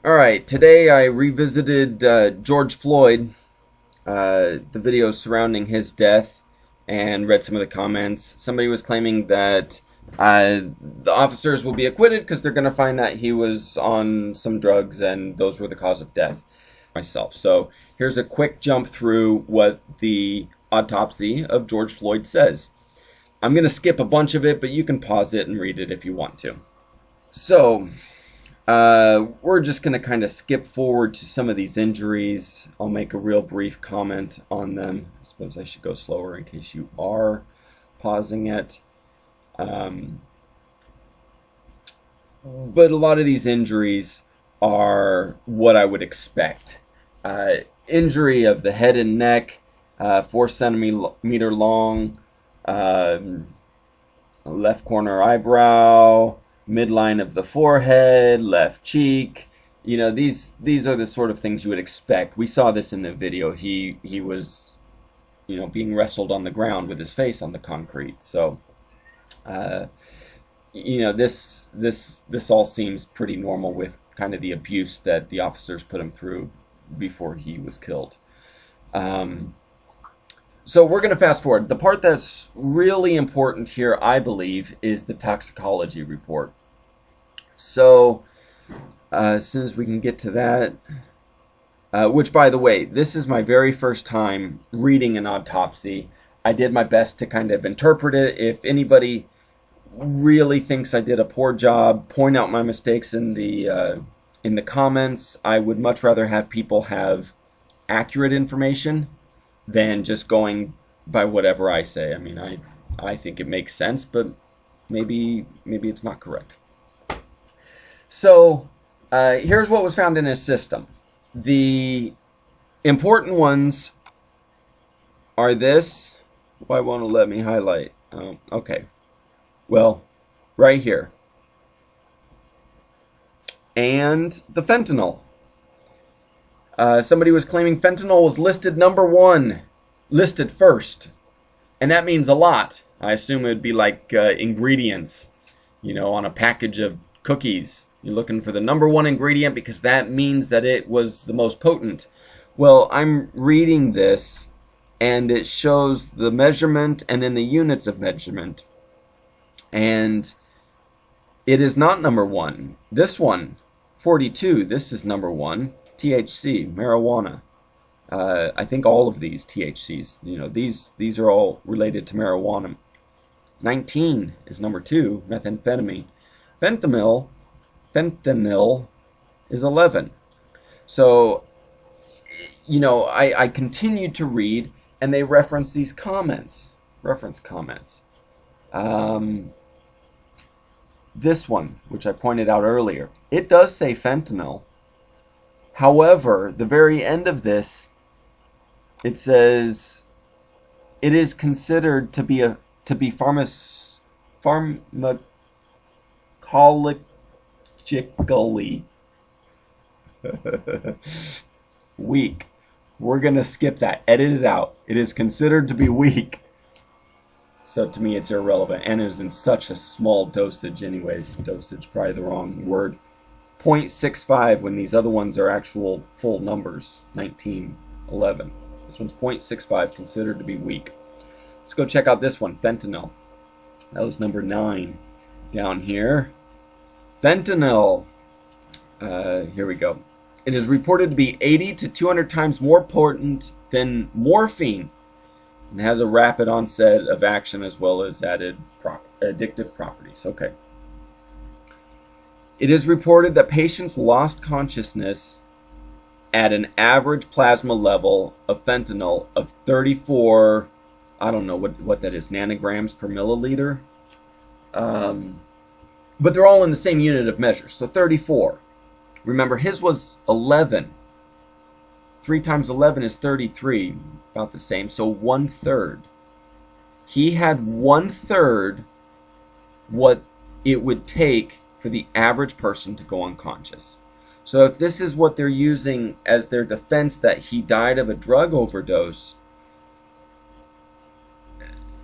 Alright, today I revisited George Floyd, the videos surrounding his death, and read some of the comments. Somebody was claiming that the officers will be acquitted because they're going to find that he was on some drugs and those were the cause of death. Myself. So here's a quick jump through what the autopsy of George Floyd says. I'm going to skip a bunch of it, but you can pause it and read it if you want to. So, we're just going to kind of skip forward to some of these injuries. I'll make a real brief comment on them. I suppose I should go slower in case you are pausing it. But a lot of these injuries are what I would expect. Injury of the head and neck, 4 centimeter long, left corner eyebrow, midline of the forehead, left cheek. You know, these are the sort of things you would expect. We saw this in the video. He was, being wrestled on the ground with his face on the concrete. So, this all seems pretty normal with kind of the abuse that the officers put him through before he was killed. So we're going to fast forward. The part that's really important here, I believe, is the toxicology report. So as soon as we can get to that, which, by the way, this is my very first time reading an autopsy. I did my best to kind of interpret it. If anybody really thinks I did a poor job, point out my mistakes in the comments. I would much rather have people have accurate information than just going by whatever I say. I mean, I think it makes sense, but maybe it's not correct. So here's what was found in his system. The important ones are this. Why won't it let me highlight? Okay. Well, right here. And the fentanyl. Somebody was claiming fentanyl was listed number 1, listed first. And that means a lot. I assume it would be like ingredients, on a package of cookies. You're looking for the number 1 ingredient because that means that it was the most potent. Well, I'm reading this and it shows the measurement and then the units of measurement. And it is not number 1. This one, 42, this is number 1. THC, marijuana. I think all of these THCs, these are all related to marijuana. 19 is number 2, methamphetamine. Fentanyl is 11. So, I continued to read, and they reference these comments. This one, which I pointed out earlier, it does say fentanyl. However, the very end of this, it says it is considered to be pharmacologically weak. We're gonna skip that. Edit it out. It is considered to be weak. So to me, it's irrelevant, and it was in such a small dosage, anyways. Dosage, probably the wrong word. 0.65 when these other ones are actual full numbers. 19, 11. This one's 0.65, considered to be weak. Let's go check out this one, fentanyl. That was number 9 down here. Fentanyl. Here we go. It is reported to be 80 to 200 times more potent than morphine and has a rapid onset of action as well as addictive properties. Okay. It is reported that patients lost consciousness at an average plasma level of fentanyl of 34, I don't know what that is, nanograms per milliliter. But they're all in the same unit of measure, so 34. Remember, his was 11. 3 times 11 is 33, about the same, so 1/3. He had 1/3 what it would take for the average person to go unconscious. So if this is what they're using as their defense that he died of a drug overdose,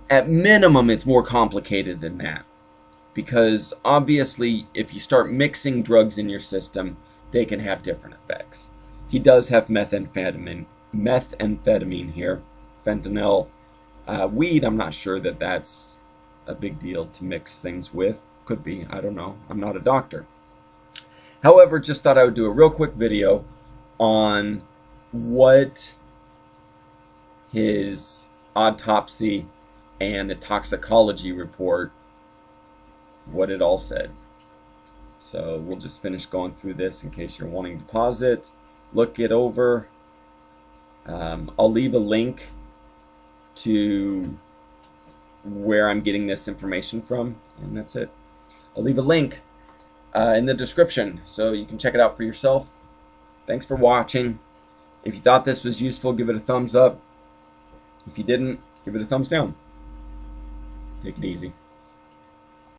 at minimum it's more complicated than that. Because obviously if you start mixing drugs in your system, they can have different effects. He does have methamphetamine here, fentanyl. Weed, I'm not sure that that's a big deal to mix things with. Could be, I don't know. I'm not a doctor. However, just thought I would do a real quick video on what his autopsy and the toxicology report, what it all said. So we'll just finish going through this in case you're wanting to pause it, look it over. I'll leave a link to where I'm getting this information from, and that's it. I'll leave a link in the description so you can check it out for yourself. Thanks for watching. If you thought this was useful, give it a thumbs up. If you didn't, give it a thumbs down. Take it easy.